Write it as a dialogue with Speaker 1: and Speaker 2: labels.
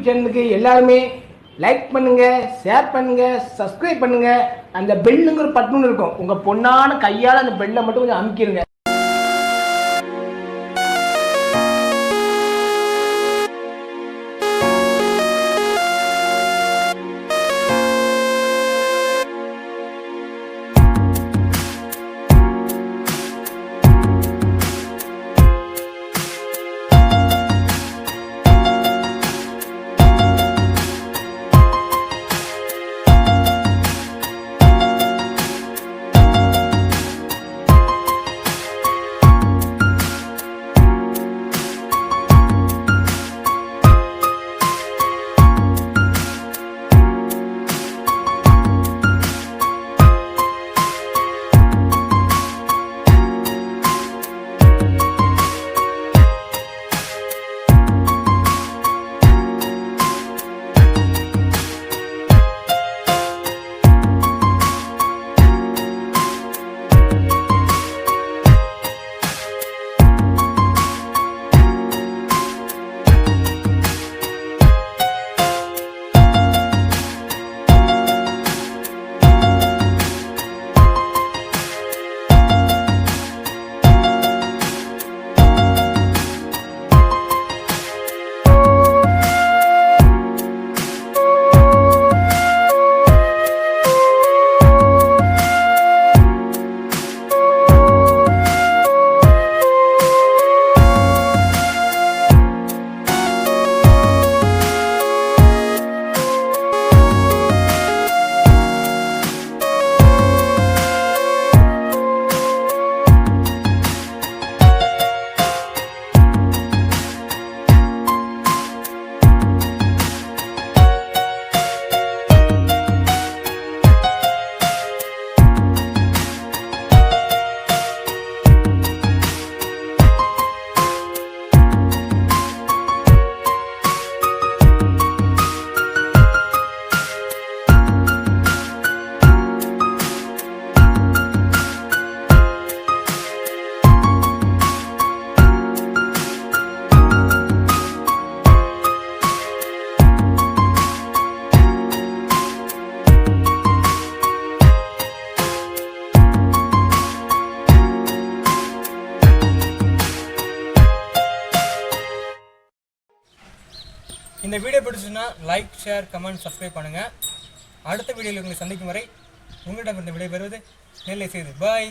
Speaker 1: சேனலுக்கு எல்லாருமே லைக் பண்ணுங்க, ஷேர் பண்ணுங்க, சப்ஸ்கிரைப் பண்ணுங்க. அந்த பெல்லுங்கிற பட்டன் இருக்கும், உங்க பொண்ணான கையால் அந்த பெல்லை மட்டும் கொஞ்சம் அமுக்கிடுங்க.
Speaker 2: இந்த வீடியோ பிடிச்சுன்னா லைக், ஷேர், கமெண்ட், சப்ஸ்கிரைப் பண்ணுங்கள். அடுத்த வீடியோவில் உங்களை சந்திக்கும் வரை உங்களிடம் இந்த விடைபெறுவது நெல்லை செய்து. பாய்.